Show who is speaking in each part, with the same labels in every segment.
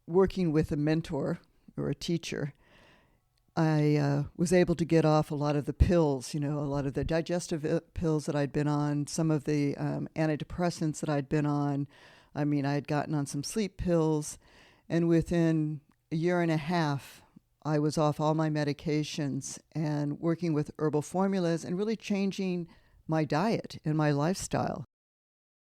Speaker 1: working with a mentor or a teacher, I was able to get off a lot of the pills, a lot of the digestive pills that I'd been on, some of the antidepressants that I'd been on. I mean, I had gotten on some sleep pills, and within a year and a half, I was off all my medications and working with herbal formulas and really changing my diet and my lifestyle.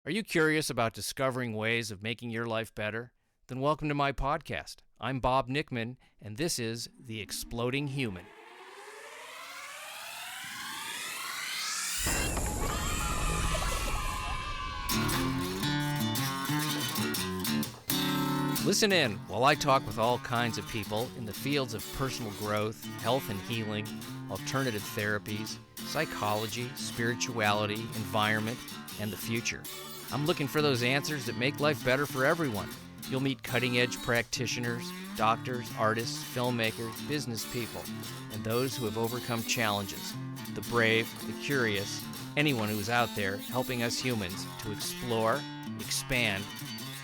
Speaker 2: Are you curious about discovering ways of making your life better? Then welcome to my podcast. I'm Bob Nickman, and this is The Exploding Human. Listen in while I talk with all kinds of people in the fields of personal growth, health and healing, alternative therapies, psychology, spirituality, environment, and the future. I'm looking for those answers that make life better for everyone. You'll meet cutting-edge practitioners, doctors, artists, filmmakers, business people, and those who have overcome challenges. The brave, the curious, anyone who is out there helping us humans to explore, expand,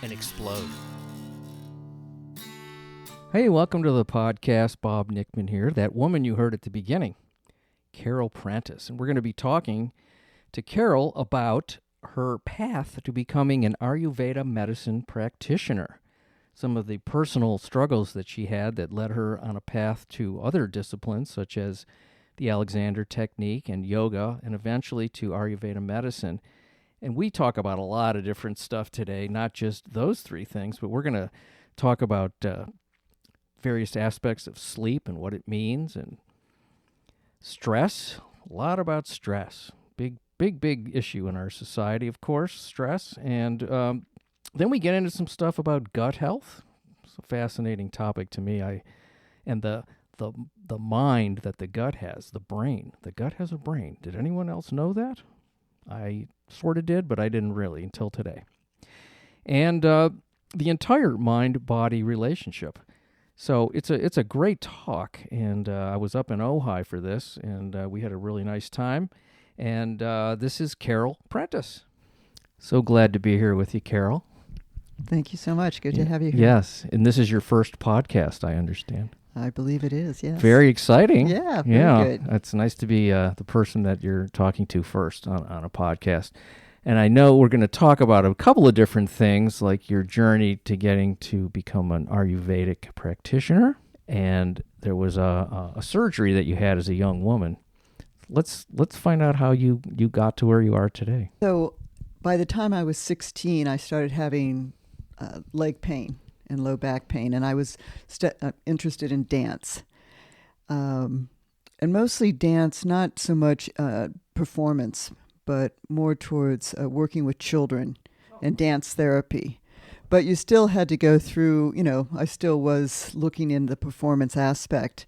Speaker 2: and explode. Hey, welcome to the podcast. Bob Nickman here. That woman you heard at the beginning, CAROL Prentice. And we're going to be talking to CAROL about her path to becoming an Ayurveda medicine practitioner. Some of the personal struggles that she had that led her on a path to other disciplines such as the Alexander technique and yoga, and eventually to Ayurveda medicine. And we talk about a lot of different stuff today, not just those three things, but we're going to talk about various aspects of sleep and what it means, and stress, a lot about stress. Big issue in our society, of course, stress. And then we get into some stuff about gut health. It's a fascinating topic to me. And the mind that the gut has, the brain. The gut has a brain. Did anyone else know that? I sort of did, but I didn't really until today. And the entire mind-body relationship. So it's a great talk, and I was up in Ojai for this, and we had a really nice time. And this is CAROL Prentice. So glad to be here with you, CAROL.
Speaker 1: Thank you so much. Good to have you here.
Speaker 2: Yes, and this is your first podcast, I understand.
Speaker 1: I believe it is, yes.
Speaker 2: Very exciting.
Speaker 1: Yeah, very good.
Speaker 2: It's nice to be the person that you're talking to first on a podcast. And I know we're going to talk about a couple of different things, like your journey to getting to become an Ayurvedic practitioner. And there was a surgery that you had as a young woman. Let's find out how you got to where you are today.
Speaker 1: So by the time I was 16, I started having leg pain and low back pain, and I was interested in dance. And mostly dance, not so much performance, but more towards working with children and dance therapy. But you still had to go through, I still was looking in the performance aspect.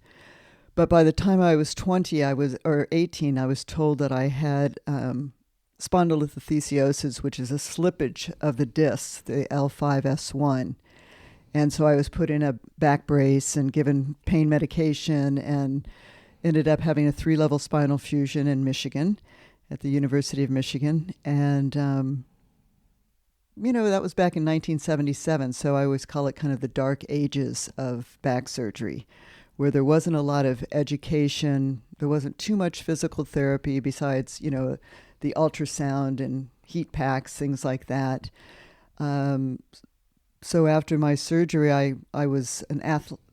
Speaker 1: But by the time I was 18, I was told that I had spondylolisthesiosis, which is a slippage of the discs, the L5-S1. And so I was put in a back brace and given pain medication and ended up having a 3-level spinal fusion in Michigan at the University of Michigan. And, that was back in 1977. So I always call it kind of the dark ages of back surgery, where there wasn't a lot of education. There wasn't too much physical therapy besides, the ultrasound and heat packs, things like that. So after my surgery, I was an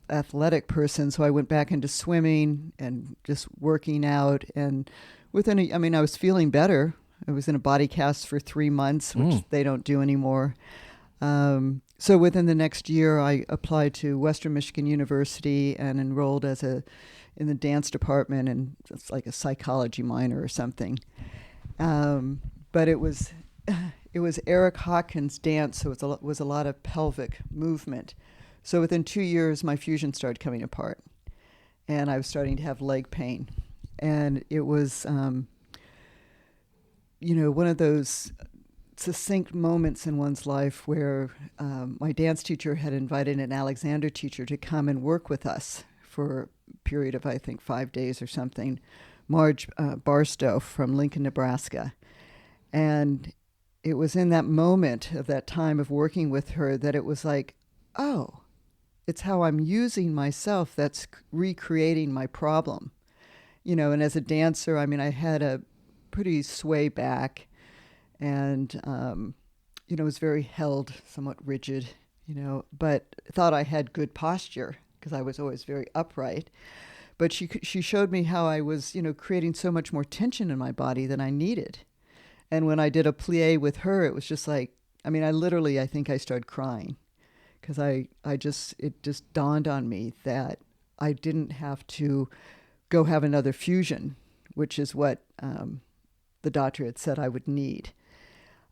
Speaker 1: athletic person, so I went back into swimming and just working out. And I was feeling better. I was in a body cast for 3 months, which they don't do anymore. So within the next year, I applied to Western Michigan University and enrolled in the dance department, and it's like a psychology minor or something. But it was Eric Hawkins dance, so it was a lot of pelvic movement. So within 2 years, my fusion started coming apart, and I was starting to have leg pain. And it was, one of those succinct moments in one's life where my dance teacher had invited an Alexander teacher to come and work with us for a period of, I think, 5 days or something, Marge Barstow from Lincoln, Nebraska. And it was in that moment of that time of working with her that it was like, oh, it's how I'm using myself that's recreating my problem. And as a dancer, I mean, I had a pretty sway back, and was very held, somewhat rigid, but thought I had good posture because I was always very upright. But she showed me how I was, creating so much more tension in my body than I needed. And when I did a plie with her, it was just like, I mean, I think I started crying because it just dawned on me that I didn't have to go have another fusion, which is what the doctor had said I would need.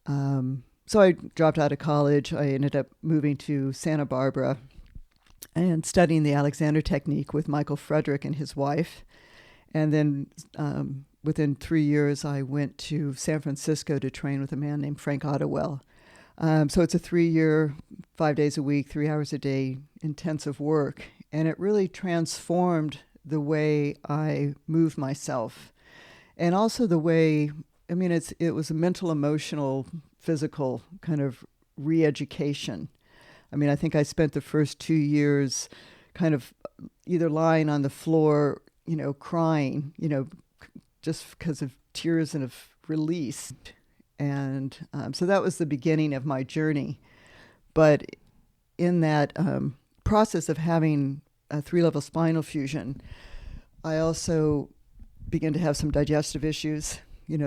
Speaker 1: So I dropped out of college. I ended up moving to Santa Barbara and studying the Alexander technique with Michael Frederick and his wife. And then within 3 years, I went to San Francisco to train with a man named Frank Ottewell. So it's a 3-year, 5 days a week, 3 hours a day, intensive work. And it really transformed the way I moved myself. And also the way, I mean, it was a mental, emotional, physical kind of re-education. I mean, I think I spent the first 2 years kind of either lying on the floor, crying, just because of tears and of release. And so that was the beginning of my journey. But in that process of having a 3-level spinal fusion, I also began to have some digestive issues,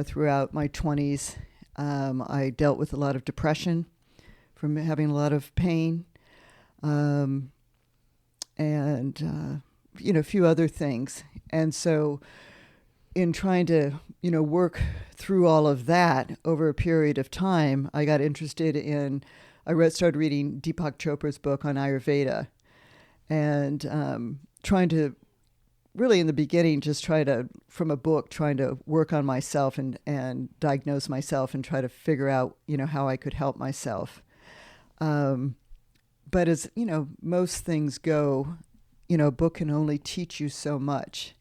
Speaker 1: throughout my 20s. I dealt with a lot of depression from having a lot of pain, and a few other things. And so in trying to, work through all of that over a period of time, I got interested in, started reading Deepak Chopra's book on Ayurveda, and trying to really in the beginning just trying to work on myself and diagnose myself and try to figure out, how I could help myself. But as, most things go, a book can only teach you so much.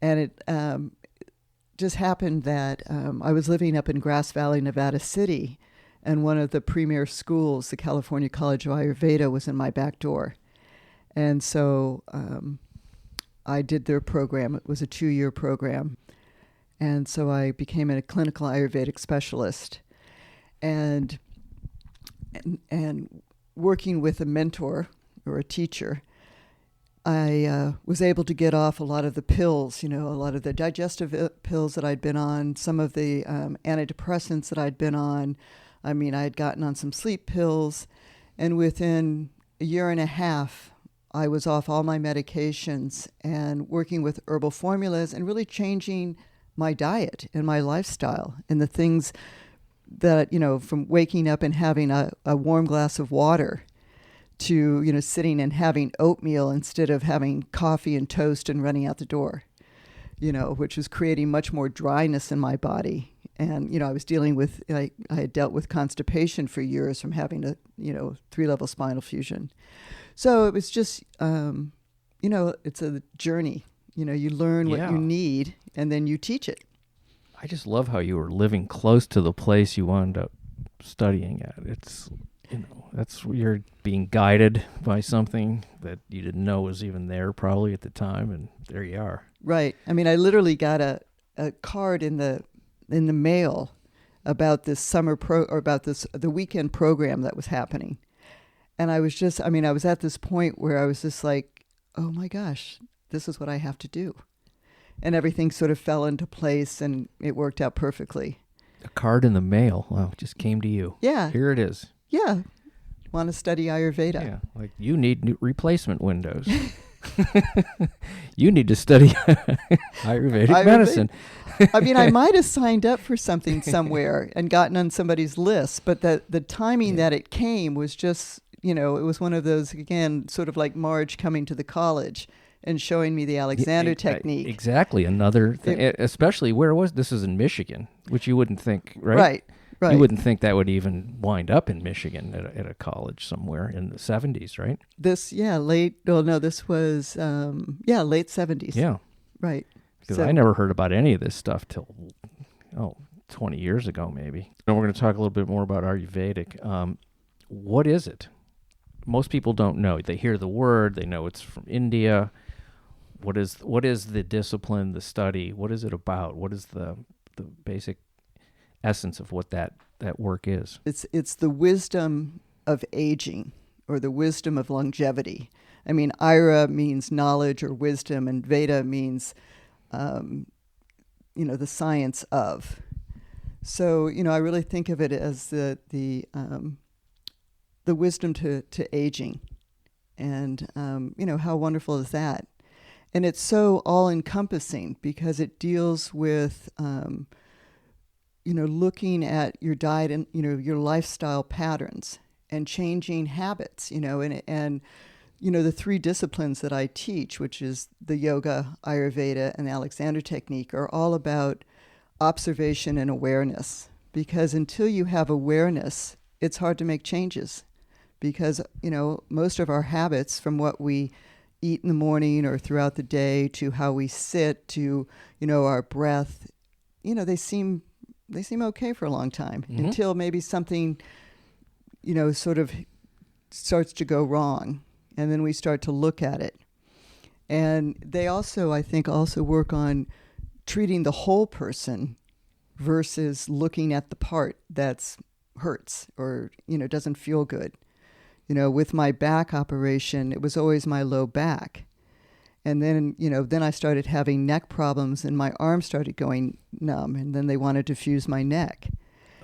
Speaker 1: And it just happened that I was living up in Grass Valley, Nevada City, and one of the premier schools, the California College of Ayurveda, was in my back door. And so I did their program. It was a 2-year program. And so I became a clinical Ayurvedic specialist. And working with a mentor or a teacher, I was able to get off a lot of the pills, a lot of the digestive pills that I'd been on, some of the antidepressants that I'd been on. I mean, I had gotten on some sleep pills, and within a year and a half, I was off all my medications and working with herbal formulas and really changing my diet and my lifestyle and the things that, from waking up and having a warm glass of water to, sitting and having oatmeal instead of having coffee and toast and running out the door, which was creating much more dryness in my body. And, I was dealing with, I had dealt with constipation for years from having a, 3-level spinal fusion. So it was just, it's a journey. You learn what you need and then you teach it.
Speaker 2: I just love how you were living close to the place you wound up studying at. It's, that's you're being guided by something that you didn't know was even there probably at the time, and there you are.
Speaker 1: Right. I mean, I literally got a card in the mail about this the weekend program that was happening. And I was at this point where I was just like, oh my gosh, this is what I have to do. And everything sort of fell into place and it worked out perfectly.
Speaker 2: A card in the mail. Wow, it just came to you.
Speaker 1: Yeah.
Speaker 2: Here it is.
Speaker 1: Yeah. Want to study Ayurveda.
Speaker 2: Yeah, like you need new replacement windows. You need to study Ayurvedic medicine.
Speaker 1: I mean, I might have signed up for something somewhere and gotten on somebody's list, but the timing that it came was just, it was one of those, again, sort of like Marge coming to the college and showing me the Alexander technique.
Speaker 2: Exactly. Another thing, especially this is in Michigan, which you wouldn't think, right?
Speaker 1: Right.
Speaker 2: You wouldn't think that would even wind up in Michigan at a college somewhere in the 70s, right?
Speaker 1: This was, late 70s.
Speaker 2: Yeah.
Speaker 1: Right.
Speaker 2: Because I never heard about any of this stuff till, 20 years ago maybe. And we're going to talk a little bit more about Ayurvedic. What is it? most people don't know. They hear the word, they know it's from India. What is the discipline, the study? What is it about? What is the basic essence of what that work is?
Speaker 1: It's the wisdom of aging, or the wisdom of longevity. I mean, Ira means knowledge or wisdom, and Veda means, the science of. So, I really think of it as the wisdom to aging. And, how wonderful is that? And it's so all-encompassing because it deals with, looking at your diet and, your lifestyle patterns and changing habits, and the three disciplines that I teach, which is the yoga, Ayurveda, and the Alexander technique, are all about observation and awareness. Because until you have awareness, it's hard to make changes. Because, most of our habits, from what we eat in the morning or throughout the day to how we sit to, our breath, they seem okay for a long time, until maybe something, sort of starts to go wrong. And then we start to look at it. And they also, I think, work on treating the whole person versus looking at the part that's hurts or, doesn't feel good. With my back operation, it was always my low back. And then, then I started having neck problems and my arms started going numb, and then they wanted to fuse my neck.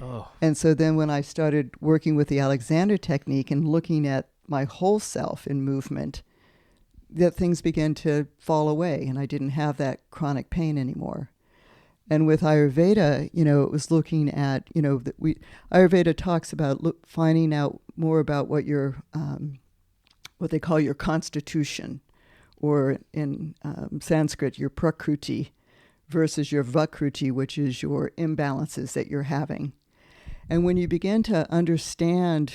Speaker 2: Oh.
Speaker 1: And so then when I started working with the Alexander technique and looking at my whole self in movement, that things began to fall away and I didn't have that chronic pain anymore. And with Ayurveda, it was looking at, Ayurveda talks about finding out more about what your, what they call your constitution, or in Sanskrit, your prakruti, versus your vakruti, which is your imbalances that you're having. And when you begin to understand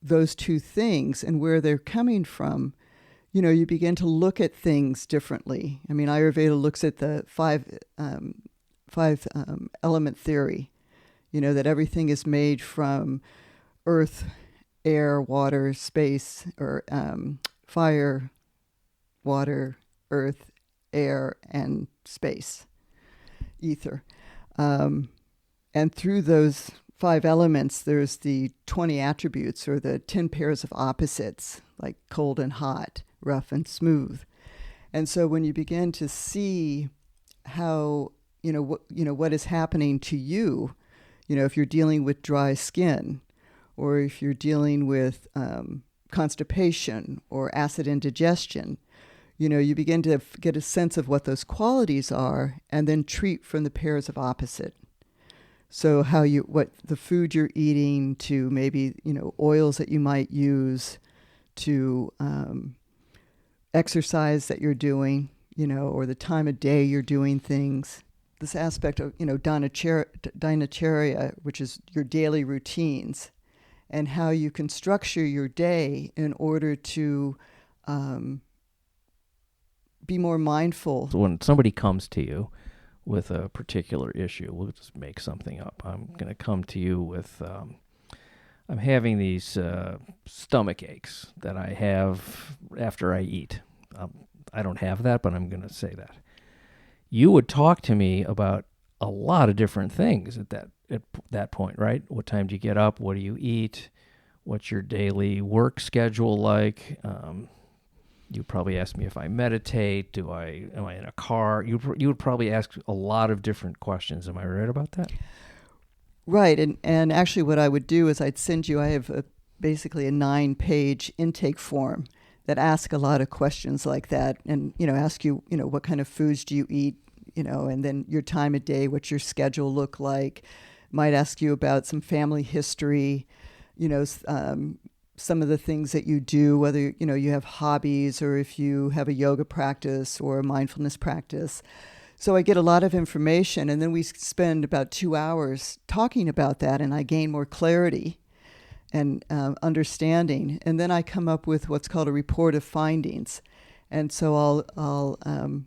Speaker 1: those two things and where they're coming from, you begin to look at things differently. I mean, Ayurveda looks at the five element theory, that everything is made from earth, air, water, space, or fire, water, earth, air, and space, ether. And through those 5 elements, there's the 20 attributes, or the 10 pairs of opposites, like cold and hot, rough and smooth. And so when you begin to see how, what is happening to you, if you're dealing with dry skin, or if you're dealing with constipation or acid indigestion, you begin to get a sense of what those qualities are and then treat from the pairs of opposite. So what the food you're eating, to maybe, oils that you might use, to exercise that you're doing, or the time of day you're doing things. This aspect of, dinacharya, which is your daily routines, and how you can structure your day in order to be more mindful.
Speaker 2: So when somebody comes to you with a particular issue, we'll just make something up. I'm going to come to you with, I'm having these stomach aches that I have after I eat. I don't have that, but I'm going to say that. You would talk to me about a lot of different things at that point, right? What time do you get up? What do you eat? What's your daily work schedule like? You probably ask me if I meditate. Am I in a car? You would probably ask a lot of different questions. Am I right about that?
Speaker 1: Right, and actually what I would do is I'd send you, I have basically a 9-page intake form that asks a lot of questions like that, and, ask you, what kind of foods do you eat, and then your time of day, what's your schedule look like. Might ask you about some family history, some of the things that you do, whether, you have hobbies or if you have a yoga practice or a mindfulness practice. So I get a lot of information, and then we spend about 2 hours talking about that, and I gain more clarity and understanding. And then I come up with what's called a report of findings. And so I'll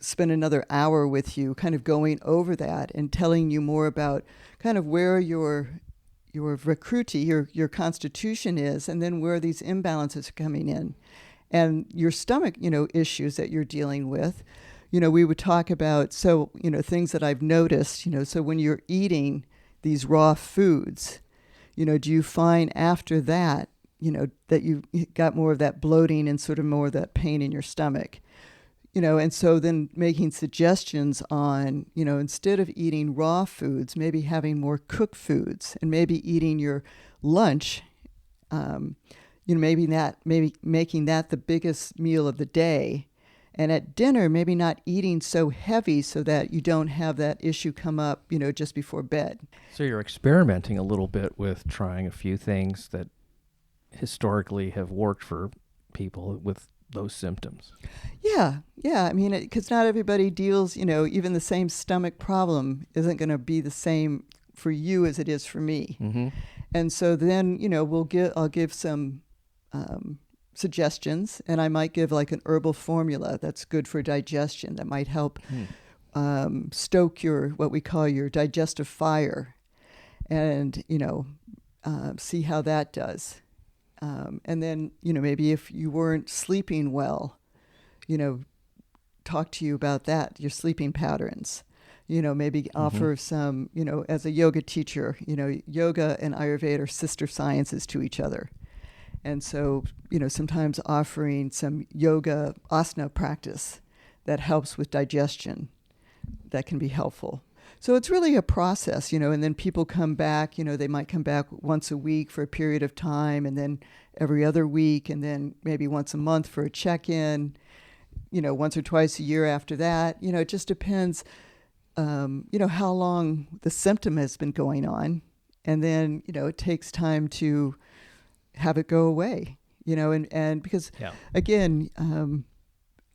Speaker 1: spend another hour with you kind of going over that and telling you more about kind of where your Vikruti, your constitution is, and then where these imbalances are coming in. And your stomach, issues that you're dealing with, we would talk about, so, things that I've noticed, so when you're eating these raw foods, do you find after that, that you got more of that bloating and sort of more of that pain in your stomach? And so then making suggestions on, instead of eating raw foods, maybe having more cooked foods, and maybe eating your lunch, maybe making that the biggest meal of the day. And at dinner, maybe not eating so heavy so that you don't have that issue come up, just before bed.
Speaker 2: So you're experimenting a little bit with trying a few things that historically have worked for people with those symptoms.
Speaker 1: Yeah. I mean, because not everybody deals, even the same stomach problem isn't going to be the same for you as it is for me.
Speaker 2: Mm-hmm.
Speaker 1: And so then, I'll give some suggestions, and I might give like an herbal formula that's good for digestion that might help stoke what we call your digestive fire, and see how that does. And then maybe if you weren't sleeping well, talk to you about that, your sleeping patterns. Maybe offer some, as a yoga teacher, yoga and Ayurveda are sister sciences to each other. And so, sometimes offering some yoga asana practice that helps with digestion, that can be helpful. So it's really a process, and then people come back, they might come back once a week for a period of time, and then every other week, and then maybe once a month for a check-in, once or twice a year after that. It just depends, how long the symptom has been going on. And then, it takes time to have it go away, and because, again,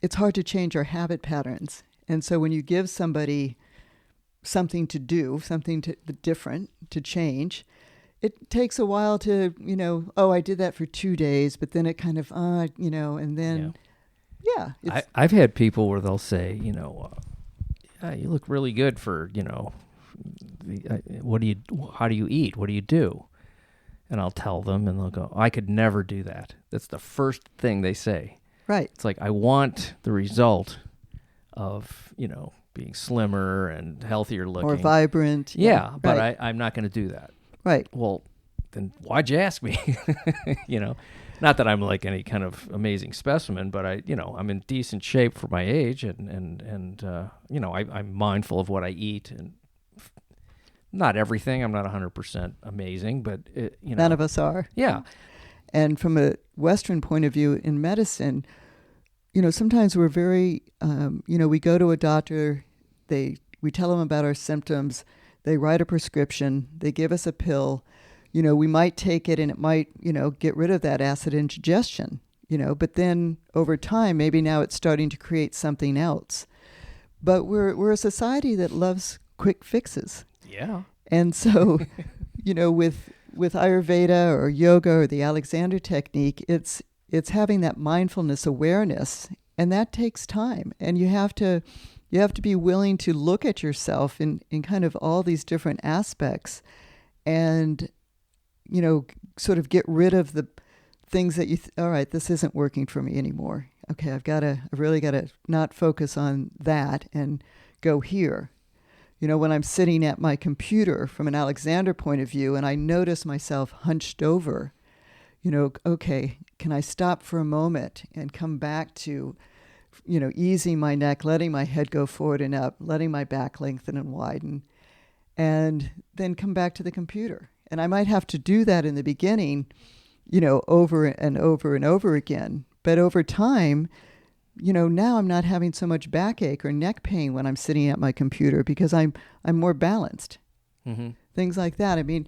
Speaker 1: it's hard to change our habit patterns. And so when you give somebody something to do, something different to change, it takes a while to, I did that for 2 days, but then it kind of, and then,
Speaker 2: I've had people where they'll say, you look really good for, how do you eat? What do you do? And I'll tell them, and they'll go, I could never do that. That's the first thing they say.
Speaker 1: Right.
Speaker 2: It's like, I want the result of, being slimmer and healthier looking.
Speaker 1: Or vibrant.
Speaker 2: Yeah, but
Speaker 1: right.
Speaker 2: I'm not going to do that.
Speaker 1: Right.
Speaker 2: Well, then why'd you ask me? Not that I'm like any kind of amazing specimen, but I'm in decent shape for my age, and I'm mindful of what I eat, and not everything. I'm not 100% amazing, but
Speaker 1: none of us are.
Speaker 2: Yeah.
Speaker 1: And from a Western point of view in medicine, sometimes we're very, we go to a doctor, we tell them about our symptoms, they write a prescription, they give us a pill, we might take it and it might, get rid of that acid indigestion, but then over time, maybe now it's starting to create something else. But we're a society that loves quick fixes.
Speaker 2: Yeah.
Speaker 1: And so, with Ayurveda or yoga or the Alexander technique, it's having that mindfulness awareness, and that takes time. And you have to be willing to look at yourself in kind of all these different aspects, and sort of get rid of the things that all right, this isn't working for me anymore. Okay, I really got to not focus on that and go here. When I'm sitting at my computer from an Alexander point of view and I notice myself hunched over, okay, can I stop for a moment and come back to, easing my neck, letting my head go forward and up, letting my back lengthen and widen, and then come back to the computer. And I might have to do that in the beginning, over and over and over again. But over time, now I'm not having so much backache or neck pain when I'm sitting at my computer because I'm more balanced.
Speaker 2: Mm-hmm.
Speaker 1: Things like that. I mean,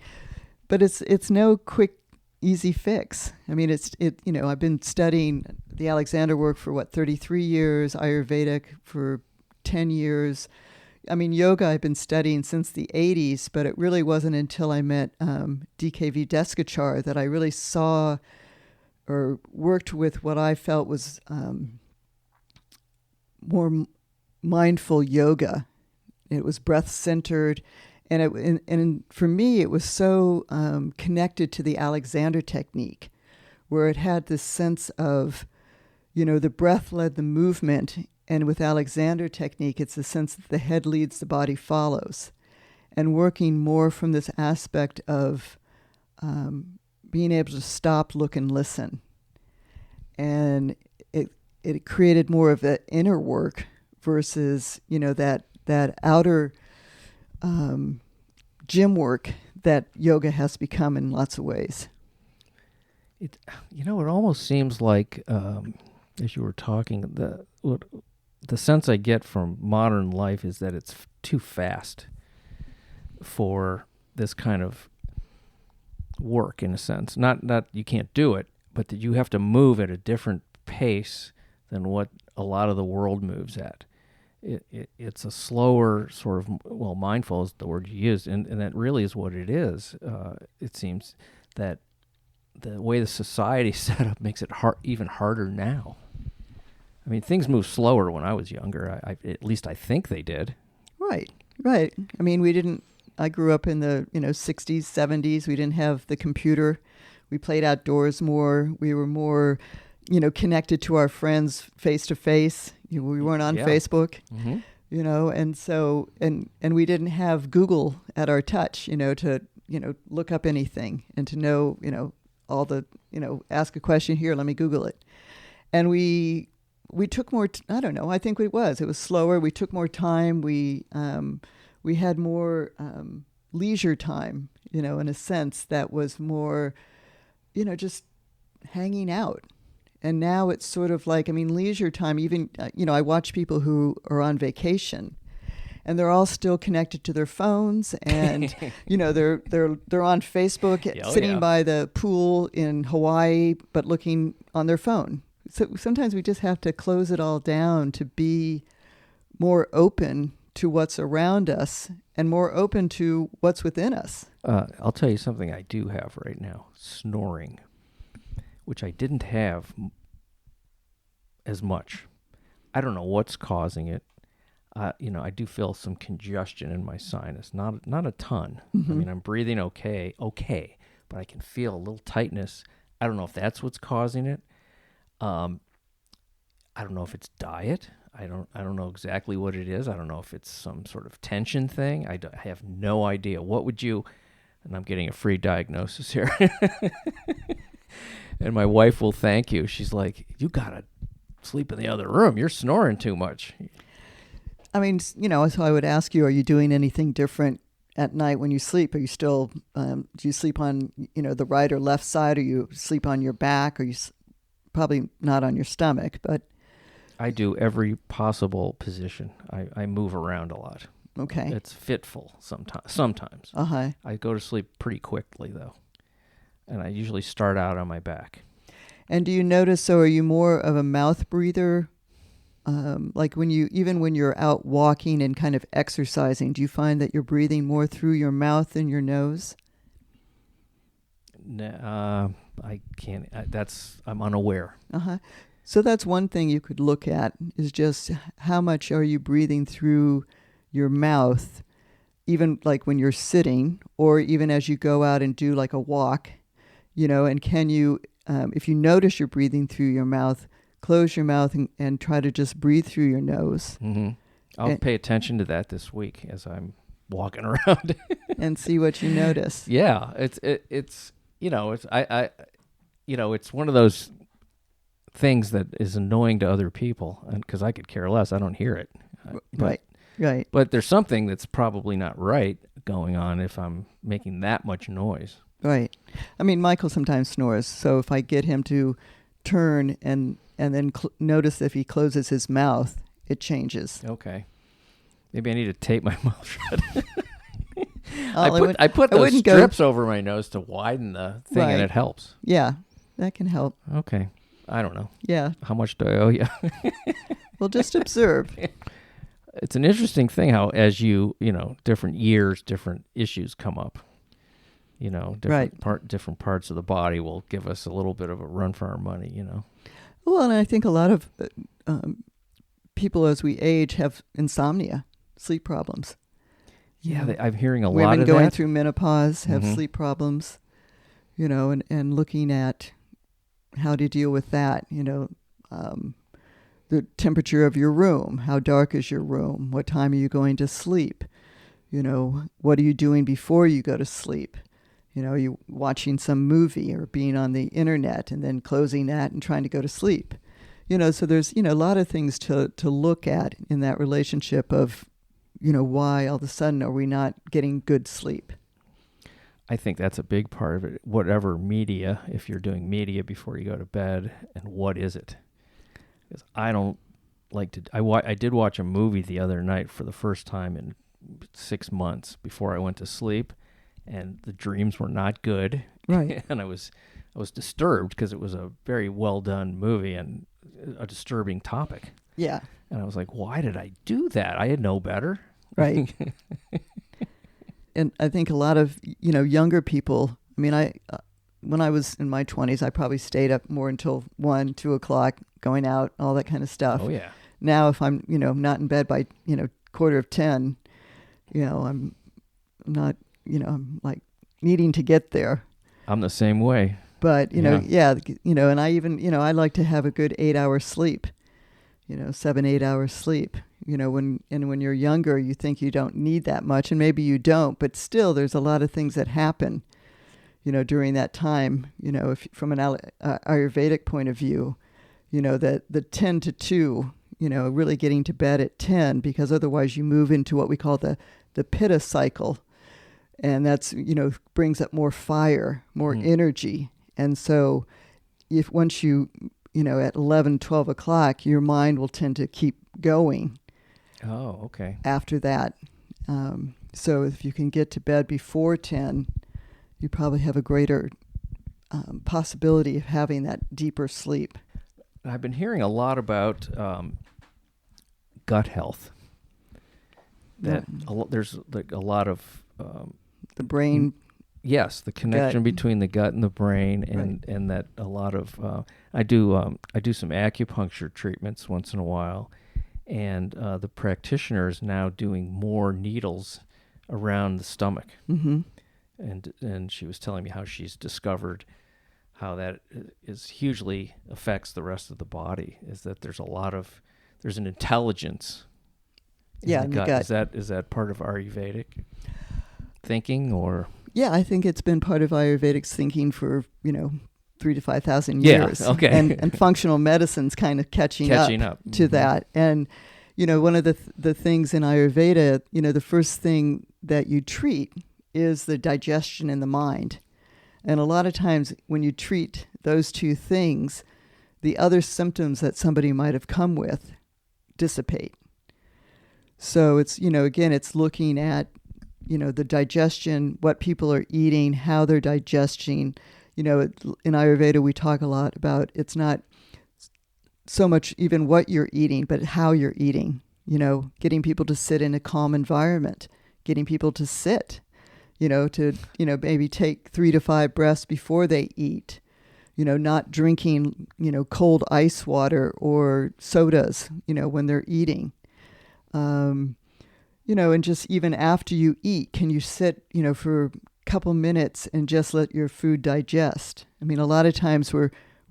Speaker 1: but it's no quick, easy fix. I mean, I've been studying the Alexander work for 33 years, Ayurvedic for 10 years. I mean, yoga I've been studying since the 80s, but it really wasn't until I met DKV Deskachar that I really saw or worked with what I felt was more mindful yoga. It was breath-centered, And for me, it was so connected to the Alexander technique, where it had this sense of, the breath led the movement. And with Alexander technique, it's the sense that the head leads, the body follows. And working more from this aspect of being able to stop, look, and listen. And it created more of that inner work versus, that outer gym work that yoga has become in lots of ways.
Speaker 2: It almost seems like, as you were talking, the sense I get from modern life is that it's too fast for this kind of work, in a sense. Not that you can't do it, but that you have to move at a different pace than what a lot of the world moves at. It's a slower sort of, mindful is the word you used, and that really is what it is. It seems that the way the society's set up makes it even harder now. I mean, things moved slower when I was younger. At least I think they did.
Speaker 1: Right. I mean, I grew up in the 60s, 70s. We didn't have the computer. We played outdoors more. We were more, connected to our friends face to face. We weren't on Facebook, and so, and we didn't have Google at our touch, to, look up anything and to know, all the, ask a question here, let me Google it. And we took more, I don't know, I think it was slower. We took more time. We had more leisure time, in a sense that was more, just hanging out. And now it's sort of like, leisure time, even, I watch people who are on vacation and they're all still connected to their phones and, they're on Facebook sitting by the pool in Hawaii, but looking on their phone. So sometimes we just have to close it all down to be more open to what's around us and more open to what's within us.
Speaker 2: I'll tell you something I do have right now, snoring, which I didn't have as much. I don't know what's causing it. I do feel some congestion in my sinus, not a ton.
Speaker 1: Mm-hmm.
Speaker 2: I mean, I'm breathing okay, but I can feel a little tightness. I don't know if that's what's causing it. I don't know if it's diet. I don't know exactly what it is. I don't know if it's some sort of tension thing. I have no idea. What would you, and I'm getting a free diagnosis here. And my wife will thank you. She's like, you got to sleep in the other room. You're snoring too much.
Speaker 1: I mean, so I would ask you, are you doing anything different at night when you sleep? Are you still, do you sleep on, the right or left side? Or you sleep on your back? Or you probably not on your stomach, but.
Speaker 2: I do every possible position. I move around a lot.
Speaker 1: Okay.
Speaker 2: It's fitful sometimes.
Speaker 1: Uh-huh.
Speaker 2: I go to sleep pretty quickly, though. And I usually start out on my back.
Speaker 1: And do you notice, so are you more of a mouth breather? Like when you're out walking and kind of exercising, do you find that you're breathing more through your mouth than your nose?
Speaker 2: I can't. I'm unaware.
Speaker 1: Uh-huh. So that's one thing you could look at, is just how much are you breathing through your mouth, even like when you're sitting, or even as you go out and do like a walk, and can you, if you notice you're breathing through your mouth, close your mouth and try to just breathe through your nose.
Speaker 2: Mm-hmm. I'll pay attention to that this week as I'm walking around
Speaker 1: and see what you notice.
Speaker 2: Yeah, it's one of those things that is annoying to other people, and because I could care less, I don't hear it.
Speaker 1: Right.
Speaker 2: But there's something that's probably not right going on if I'm making that much noise.
Speaker 1: Right. I mean, Michael sometimes snores, so if I get him to turn and then notice if he closes his mouth, it changes.
Speaker 2: Okay. Maybe I need to tape my mouth shut.
Speaker 1: I
Speaker 2: I put those strips over my nose to widen the thing, and it helps.
Speaker 1: Yeah, that can help.
Speaker 2: Okay. I don't know.
Speaker 1: Yeah.
Speaker 2: How much do I owe you?
Speaker 1: Well, just observe.
Speaker 2: It's an interesting thing how, as different years, different issues come up. Different parts of the body will give us a little bit of a run for our money,
Speaker 1: Well, and I think a lot of people as we age have insomnia, sleep problems.
Speaker 2: Yeah, I'm hearing a lot
Speaker 1: women
Speaker 2: of
Speaker 1: going
Speaker 2: that.
Speaker 1: through menopause have
Speaker 2: Mhm.
Speaker 1: sleep problems, and looking at how to deal with that, the temperature of your room, how dark is your room, what time are you going to sleep, what are you doing before you go to sleep, you watching some movie or being on the internet and then closing that and trying to go to sleep. So there's, a lot of things to look at in that relationship of, why all of a sudden are we not getting good sleep?
Speaker 2: I think that's a big part of it. Whatever media, if you're doing media before you go to bed, and what is it? Because I don't like to. I did watch a movie the other night for the first time in 6 months before I went to sleep, and the dreams were not good.
Speaker 1: Right.
Speaker 2: And I was disturbed because it was a very well done movie and a disturbing topic.
Speaker 1: Yeah.
Speaker 2: And I was like, why did I do that? I had no better.
Speaker 1: Right. And I think a lot of, younger people, when I was in my 20s, I probably stayed up more until 1, 2 o'clock, going out, all that kind of stuff.
Speaker 2: Oh, yeah.
Speaker 1: Now, if I'm, not in bed by, 9:45, I'm not, I'm like needing to get there.
Speaker 2: I'm the same way.
Speaker 1: But, and I even, I like to have a good 8-hour sleep, 7, 8 hours sleep. When you're younger, you think you don't need that much, and maybe you don't, but still there's a lot of things that happen, during that time, if from an Ayurvedic point of view, that the 10 to 2, really getting to bed at 10, because otherwise you move into what we call the Pitta Cycle. And that's, brings up more fire, more energy. And so if once you, at 11, 12 o'clock, your mind will tend to keep going.
Speaker 2: Oh, okay.
Speaker 1: After that. So if you can get to bed before 10, you probably have a greater possibility of having that deeper sleep.
Speaker 2: I've been hearing a lot about gut health. That there's like a lot of
Speaker 1: the brain.
Speaker 2: Yes, the connection
Speaker 1: gut.
Speaker 2: between the gut and the brain, and that a lot of I do some acupuncture treatments once in a while, and the practitioner is now doing more needles around the stomach.
Speaker 1: Mm-hmm.
Speaker 2: And she was telling me how she's discovered how that is hugely affects the rest of the body. Is that there's an intelligence in the gut. Is that part of Ayurvedic thinking, or?
Speaker 1: Yeah, I think it's been part of Ayurvedic thinking for 3,000 to 5,000 years.
Speaker 2: Yeah, okay.
Speaker 1: And functional medicine's kind of catching up to that. And one of the things in Ayurveda, the first thing that you treat is the digestion in the mind. And a lot of times when you treat those two things, the other symptoms that somebody might have come with dissipate. So it's, again, it's looking at, the digestion, what people are eating, how they're digesting. In Ayurveda, we talk a lot about it's not so much even what you're eating, but how you're eating, getting people to sit in a calm environment, getting people to sit, to, maybe take 3 to 5 breaths before they eat, not drinking, cold ice water or sodas, when they're eating. And just even after you eat, can you sit, for a couple minutes and just let your food digest? I mean, a lot of times we're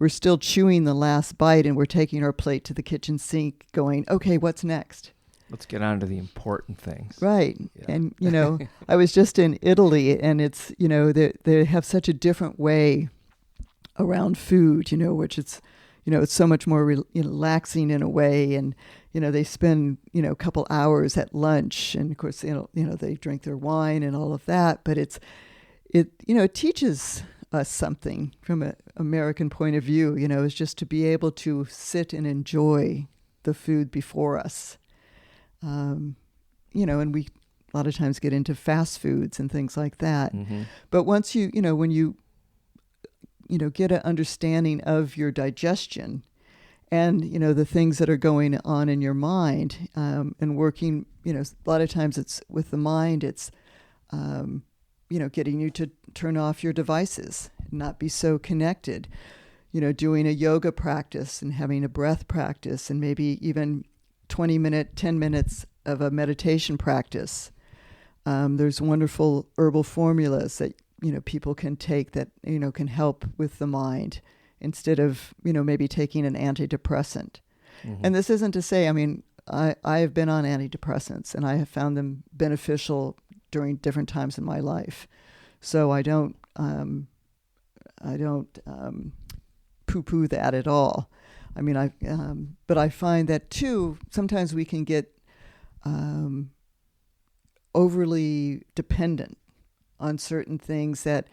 Speaker 1: still chewing the last bite and we're taking our plate to the kitchen sink going, okay, what's next?
Speaker 2: Let's get on to the important things.
Speaker 1: Right.
Speaker 2: Yeah.
Speaker 1: And, I was just in Italy, and it's, they have such a different way around food, which it's, it's so much more relaxing in a way. And, they spend, a couple hours at lunch, and of course, they drink their wine and all of that, but it teaches us something from an American point of view, is just to be able to sit and enjoy the food before us. And we a lot of times get into fast foods and things like that.
Speaker 2: Mm-hmm.
Speaker 1: But once when you get an understanding of your digestion and, the things that are going on in your mind, and working, a lot of times it's with the mind, it's, getting you to turn off your devices, not be so connected, doing a yoga practice and having a breath practice, and maybe even 10 minutes of a meditation practice, There's wonderful herbal formulas that, people can take that, can help with the mind instead of, maybe taking an antidepressant.
Speaker 2: Mm-hmm.
Speaker 1: And this isn't to say, I have been on antidepressants and I have found them beneficial during different times in my life. So I don't poo-poo that at all. But I find that too, sometimes we can get overly dependent on certain things that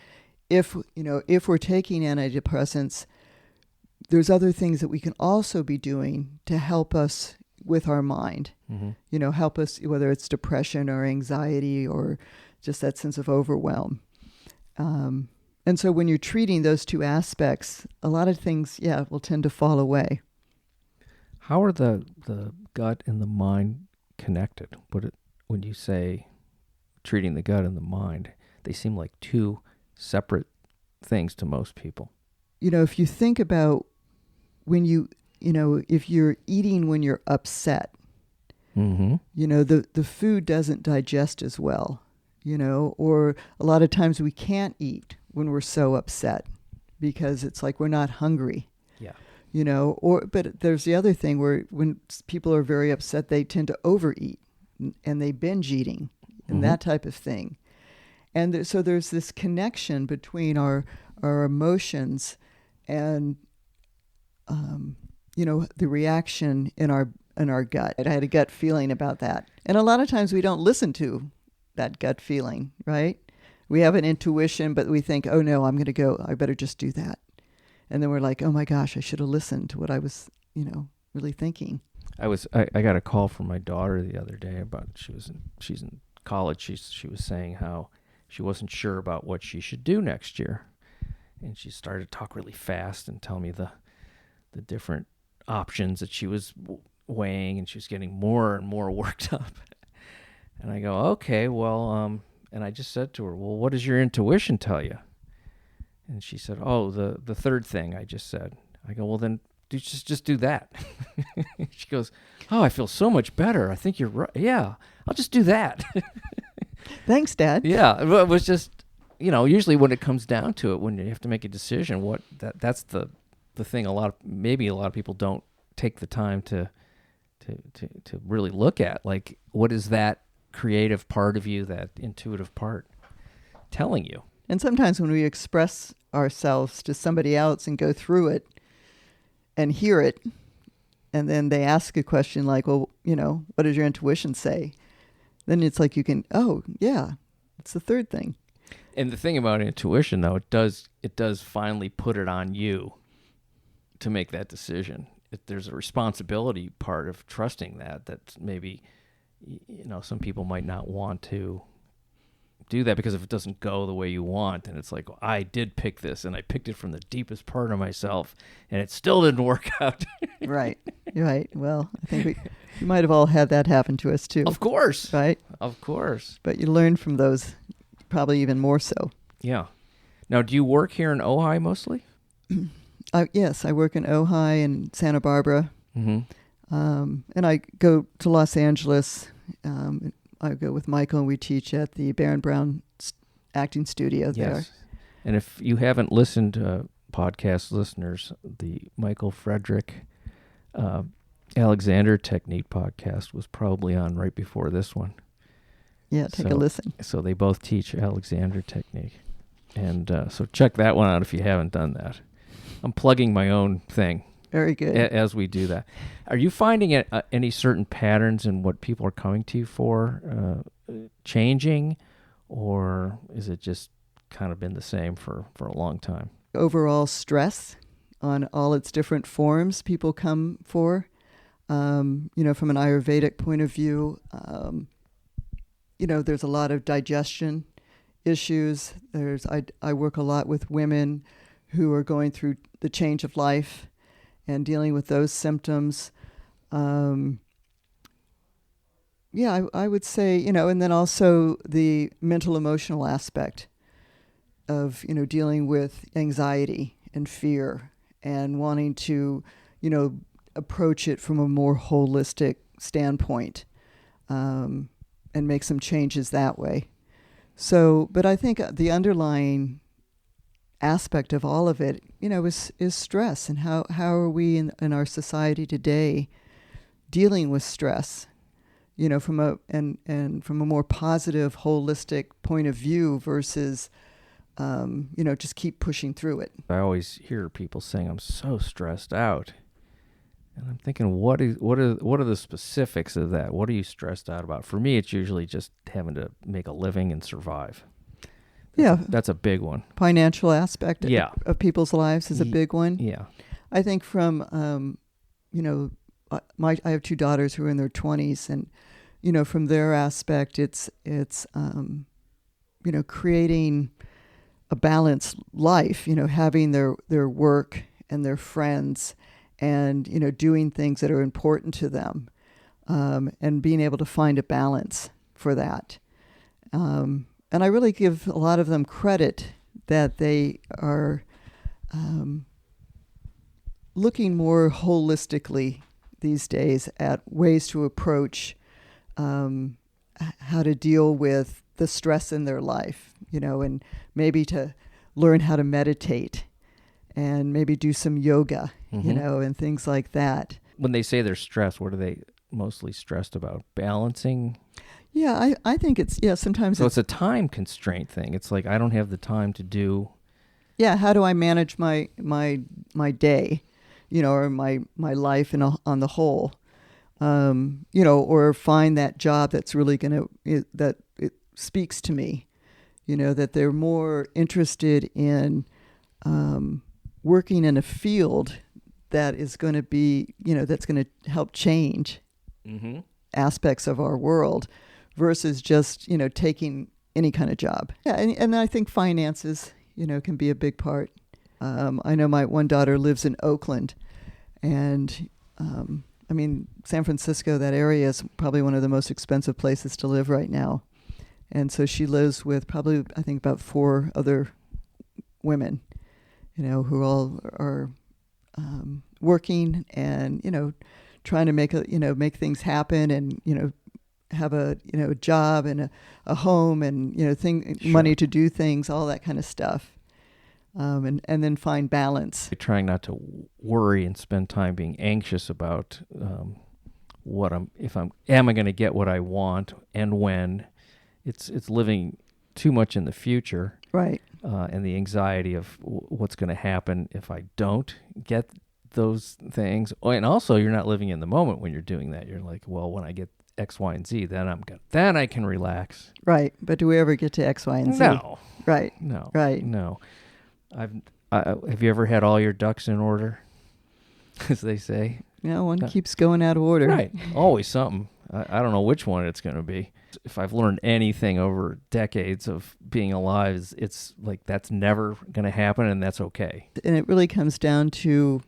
Speaker 1: if we're taking antidepressants, there's other things that we can also be doing to help us with our mind.
Speaker 2: Mm-hmm.
Speaker 1: Help us, whether it's depression or anxiety or just that sense of overwhelm. And so when you're treating those two aspects, a lot of things, will tend to fall away.
Speaker 2: How are the gut and the mind connected? When you say treating the gut and the mind, they seem like two separate things to most people.
Speaker 1: If you think about when if you're eating when you're upset,
Speaker 2: mm-hmm.
Speaker 1: The food doesn't digest as well, or a lot of times we can't eat when we're so upset because it's like we're not hungry.
Speaker 2: Yeah.
Speaker 1: But there's the other thing where when people are very upset, they tend to overeat and they binge eating and that type of thing. And so there's this connection between our emotions and, the reaction in our gut. I had a gut feeling about that. And a lot of times we don't listen to that gut feeling, right? We have an intuition, but we think, oh no, I better just do that. And then we're like, oh my gosh, I should have listened to what I was, really thinking.
Speaker 2: I got a call from my daughter the other day about she's in college. She was saying how she wasn't sure about what she should do next year. And she started to talk really fast and tell me the different options that she was weighing, and she was getting more and more worked up. And I go, okay, well, and I just said to her, well, what does your intuition tell you? And she said, oh, the third thing I just said. I go, well, then just do that. She goes, oh, I feel so much better. I think you're right. Yeah, I'll just do that.
Speaker 1: Thanks, Dad.
Speaker 2: Yeah, it was just, usually when it comes down to it, when you have to make a decision, that's the thing. A lot of people don't take the time to really look at, like, what is that creative part of you, that intuitive part telling you.
Speaker 1: And sometimes when we express ourselves to somebody else and go through it and hear it, and then they ask a question like, well, what does your intuition say? Then it's like you can, oh, yeah, it's the third thing.
Speaker 2: And the thing about intuition, though, it does finally put it on you to make that decision. There's a responsibility part of trusting that maybe, some people might not want to do that, because if it doesn't go the way you want, and it's like, well, I did pick this and I picked it from the deepest part of myself and it still didn't work out.
Speaker 1: Right. Well, I think we might have all had that happen to us too.
Speaker 2: Of course.
Speaker 1: Right?
Speaker 2: Of course.
Speaker 1: But you learn from those probably even more so.
Speaker 2: Yeah. Now, do you work here in Ojai mostly?
Speaker 1: Yes, I work in Ojai and Santa Barbara.
Speaker 2: Mm-hmm.
Speaker 1: And I go to Los Angeles. I go with Michael, and we teach at the Baron Brown acting studio there.
Speaker 2: Yes. And if you haven't listened, podcast listeners, the Michael Frederick Alexander Technique podcast was probably on right before this one.
Speaker 1: Yeah, take a listen.
Speaker 2: So they both teach Alexander Technique. And so check that one out if you haven't done that. I'm plugging my own thing.
Speaker 1: Very good.
Speaker 2: As we do that. Are you finding any certain patterns in what people are coming to you for changing, or is it just kind of been the same for a long time? Overall
Speaker 1: stress on all its different forms people come for. From an Ayurvedic point of view, there's a lot of digestion issues. I work a lot with women who are going through the change of life and dealing with those symptoms. I would say, and then also the mental emotional aspect of, dealing with anxiety and fear and wanting to, approach it from a more holistic standpoint. And make some changes that way. So, but I think the underlying aspect of all of it, is stress, and how are we in our society today dealing with stress, from a more positive, holistic point of view versus, just keep pushing through it.
Speaker 2: I always hear people saying, I'm so stressed out. And I'm thinking, what are the specifics of that? What are you stressed out about? For me, it's usually just having to make a living and survive. That's a big one.
Speaker 1: Financial aspect of people's lives is a big one.
Speaker 2: Yeah.
Speaker 1: I think from, I have 2 daughters who are in their 20s, and, from their aspect, it's creating a balanced life, having their work and their friends, and, doing things that are important to them, and being able to find a balance for that. And I really give a lot of them credit that they are looking more holistically these days at ways to approach how to deal with the stress in their life, and maybe to learn how to meditate and maybe do some yoga, and things like that.
Speaker 2: When they say they're stressed, what are they mostly stressed about? Balancing?
Speaker 1: Yeah, I think sometimes
Speaker 2: it's a time constraint thing. It's like, I don't have the time to do.
Speaker 1: Yeah, how do I manage my day, or my life on the whole, or find that job that's really that it speaks to me, that they're more interested in working in a field that is going to be, that's going to help change aspects of our world versus just, taking any kind of job. Yeah, and I think finances, can be a big part. I know my one daughter lives in Oakland, and San Francisco, that area is probably one of the most expensive places to live right now. And so she lives with probably, I think, about 4 other women, who all are working and, trying to make things happen, and, have a job and a home, and
Speaker 2: Sure.
Speaker 1: money to do things, all that kind of stuff, and then find balance.
Speaker 2: Trying not to worry and spend time being anxious about am I going to get what I want and when. It's living too much in the future,
Speaker 1: right?
Speaker 2: And the anxiety of what's going to happen if I don't get those things. And also, you're not living in the moment when you're doing that. You're like, well, when I get X, Y, and Z, then I can relax.
Speaker 1: Right. But do we ever get to X, Y, and Z?
Speaker 2: No.
Speaker 1: Right.
Speaker 2: No.
Speaker 1: Right.
Speaker 2: No. Have you ever had all your ducks in order, as they say?
Speaker 1: One keeps going out of order.
Speaker 2: Right. Always something. I don't know which one it's going to be. If I've learned anything over decades of being alive, it's like that's never going to happen, and that's okay.
Speaker 1: And it really comes down to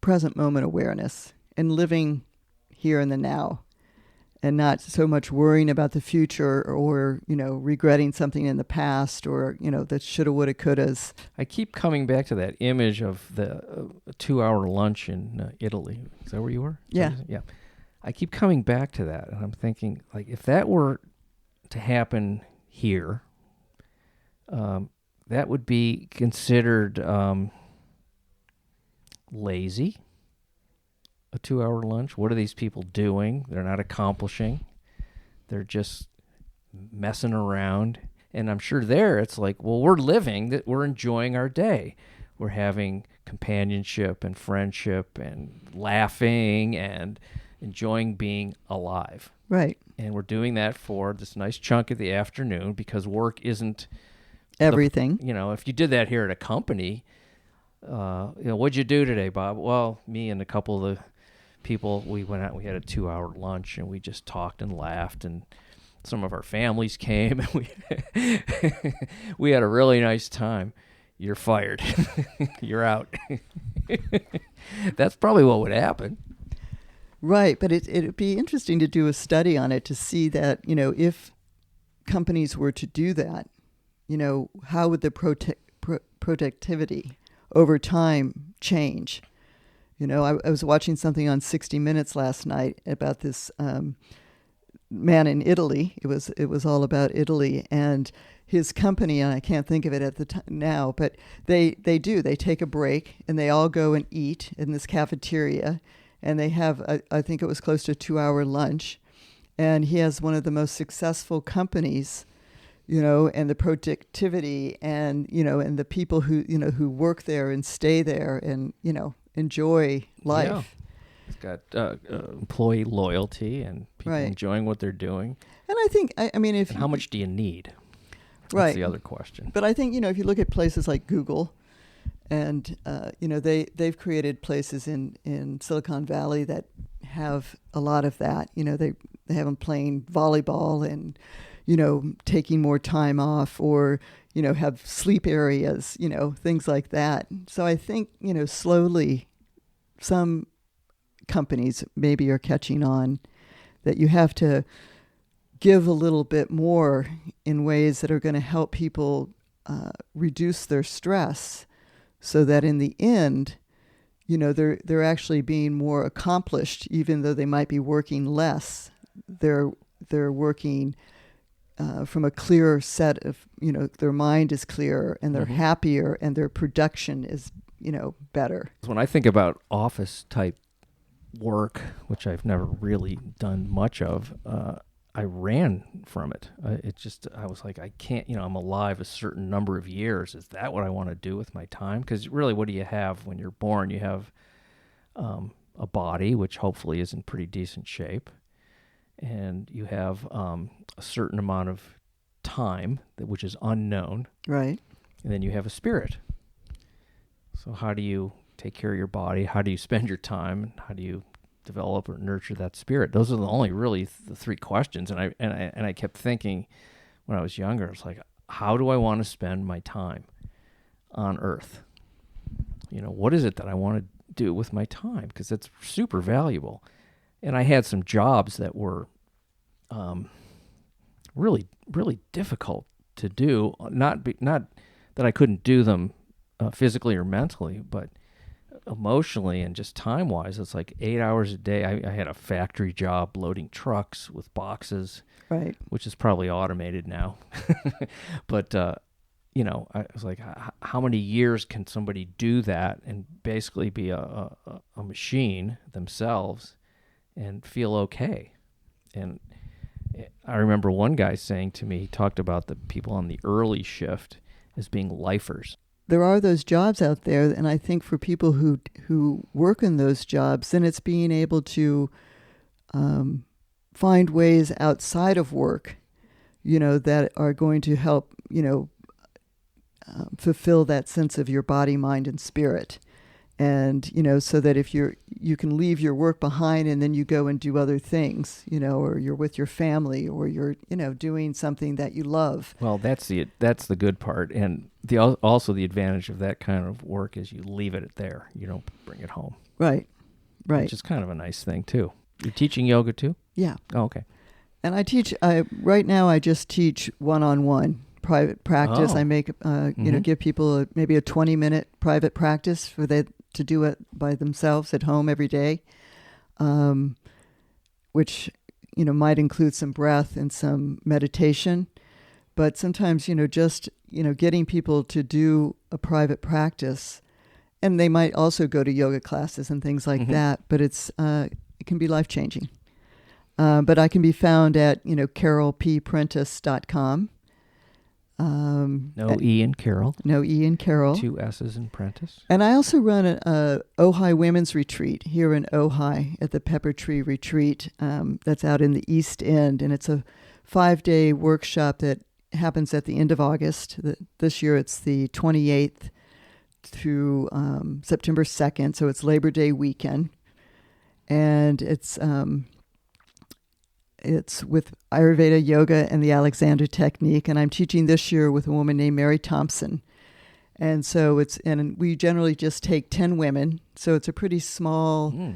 Speaker 1: present moment awareness and living here in the now, and not so much worrying about the future or, regretting something in the past or, the shoulda, woulda, couldas.
Speaker 2: I keep coming back to that image of the 2-hour lunch in Italy. Is that where you were?
Speaker 1: Yeah.
Speaker 2: Yeah. I keep coming back to that, and I'm thinking, like, if that were to happen here, that would be considered lazy. A 2-hour lunch. What are these people doing? They're not accomplishing. They're just messing around. And I'm sure there it's like, well, we're living, that we're enjoying our day. We're having companionship and friendship and laughing and enjoying being alive.
Speaker 1: Right.
Speaker 2: And we're doing that for this nice chunk of the afternoon because work isn't
Speaker 1: everything.
Speaker 2: If you did that here at a company, what'd you do today, Bob? Well, me and a couple of the people, we went out, we had a 2-hour lunch, and we just talked and laughed, and some of our families came, and we had a really nice time. You're fired. You're out. That's probably what would happen.
Speaker 1: Right, but it'd be interesting to do a study on it to see that, if companies were to do that, how would the productivity over time change? I was watching something on 60 Minutes last night about this man in Italy. It was all about Italy, and his company, and I can't think of it at the time now, but they take a break and they all go and eat in this cafeteria, and they have I think it was close to a 2-hour lunch, and he has one of the most successful companies, and the productivity and and the people who work there and stay there and enjoy life.
Speaker 2: Yeah. It's got employee loyalty and people enjoying what they're doing.
Speaker 1: And I think, I mean, if...
Speaker 2: And how much do you need? That's
Speaker 1: right.
Speaker 2: the other question.
Speaker 1: But I think, if you look at places like Google, and, they've created places in Silicon Valley that have a lot of that. They have them playing volleyball and, taking more time off, or, have sleep areas, things like that. So I think, slowly some companies maybe are catching on that you have to give a little bit more in ways that are going to help people reduce their stress, so that in the end, they're actually being more accomplished, even though they might be working less. They're working from a clearer set of, their mind is clearer and they're happier and their production is, better.
Speaker 2: When I think about office type work, which I've never really done much of, I ran from it. I was like, I can't, I'm alive a certain number of years. Is that what I want to do with my time? Because really, what do you have when you're born? You have a body, which hopefully is in pretty decent shape. And you have a certain amount of time, which is unknown.
Speaker 1: Right.
Speaker 2: And then you have a spirit. So how do you take care of your body? How do you spend your time? How do you develop or nurture that spirit? Those are the only really the three questions. And I kept thinking when I was younger, it's like, how do I want to spend my time on Earth? What is it that I want to do with my time? Because that's super valuable. And I had some jobs that were really, really difficult to do. Not that I couldn't do them physically or mentally, but emotionally and just time-wise. It's like 8 hours a day. I had a factory job loading trucks with boxes,
Speaker 1: right?
Speaker 2: Which is probably automated now. But, I was like, how many years can somebody do that and basically be a machine themselves and feel okay? And I remember one guy saying to me, he talked about the people on the early shift as being lifers.
Speaker 1: There are those jobs out there, and I think for people who work in those jobs, then it's being able to find ways outside of work, that are going to help, fulfill that sense of your body, mind, and spirit. And, so that if you can leave your work behind and then you go and do other things, or you're with your family, or you're, doing something that you love.
Speaker 2: Well, that's the good part. And also the advantage of that kind of work is you leave it there. You don't bring it home.
Speaker 1: Right.
Speaker 2: Which is kind of a nice thing too. You're teaching yoga too?
Speaker 1: Yeah.
Speaker 2: Oh, okay.
Speaker 1: And I teach, right now I just teach one-on-one private practice. I make, give people maybe a 20-minute private practice for to do it by themselves at home every day, which, might include some breath and some meditation. But sometimes, just, getting people to do a private practice, and they might also go to yoga classes and things like that, but it can be life-changing. But I can be found at, CAROLPRENTICE.com.
Speaker 2: No E in Carol.
Speaker 1: No E in Carol.
Speaker 2: 2 S's in Prentice.
Speaker 1: And I also run a Ojai Women's Retreat here in Ojai at the Pepper Tree Retreat. That's out in the East End, and it's a 5-day workshop that happens at the end of August. This year it's the 28th through September 2nd, so it's Labor Day weekend. And it's with Ayurveda yoga and the Alexander technique, and I'm teaching this year with a woman named Mary Thompson. And so and we generally just take 10 women, so it's a pretty small,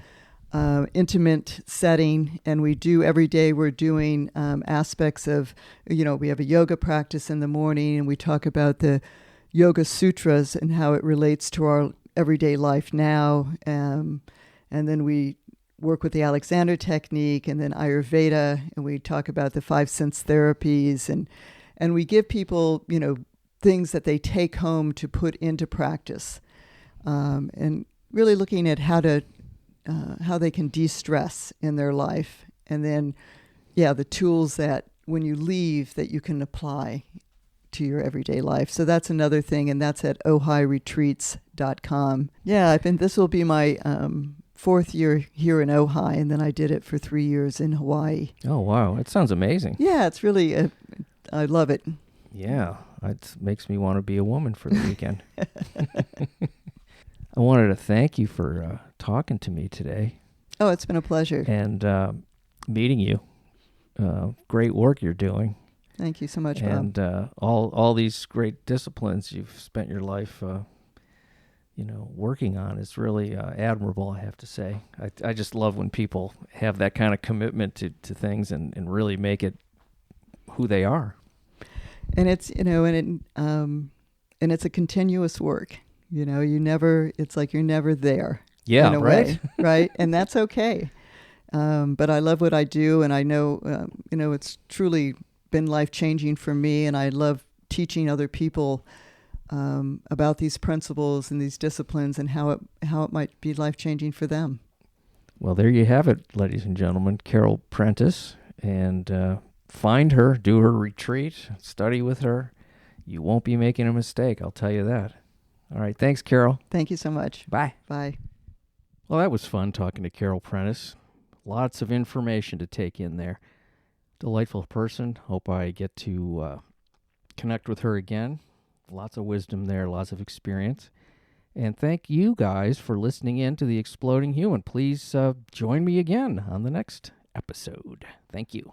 Speaker 1: intimate setting, and we do every day we're doing aspects of, we have a yoga practice in the morning, and we talk about the Yoga Sutras and how it relates to our everyday life now, and then we work with the Alexander technique and then Ayurveda, and we talk about the 5 sense therapies, and we give people, things that they take home to put into practice, and really looking at how they can de-stress in their life, and then, the tools that when you leave that you can apply to your everyday life. So that's another thing, and that's at ojairetreats.com. Yeah, I think this will be my 4th year here in Ojai, and then I did it for 3 years in Hawaii.
Speaker 2: Oh, wow. It sounds amazing.
Speaker 1: Yeah, it's really, I love it.
Speaker 2: Yeah, it makes me want to be a woman for the weekend. I wanted to thank you for talking to me today.
Speaker 1: Oh, it's been a pleasure.
Speaker 2: And meeting you. Great work you're doing.
Speaker 1: Thank you so much, Bob.
Speaker 2: And all these great disciplines you've spent your life, working on is really admirable, I have to say. I just love when people have that kind of commitment to things and really make it who they are.
Speaker 1: And it's, and it's a continuous work. It's like you're never there.
Speaker 2: Yeah,
Speaker 1: in a
Speaker 2: right.
Speaker 1: way, right? And that's okay. But I love what I do, and I know, it's truly been life-changing for me, and I love teaching other people about these principles and these disciplines and how it might be life-changing for them.
Speaker 2: Well, there you have it, ladies and gentlemen. CAROL Prentice, and find her, do her retreat, study with her. You won't be making a mistake, I'll tell you that. All right, thanks, CAROL.
Speaker 1: Thank you so much.
Speaker 2: Bye.
Speaker 1: Bye.
Speaker 2: Well, that was fun talking to CAROL Prentice. Lots of information to take in there. Delightful person. Hope I get to connect with her again. Lots of wisdom there, lots of experience. And thank you guys for listening in to The Exploding Human. Please join me again on the next episode. Thank you.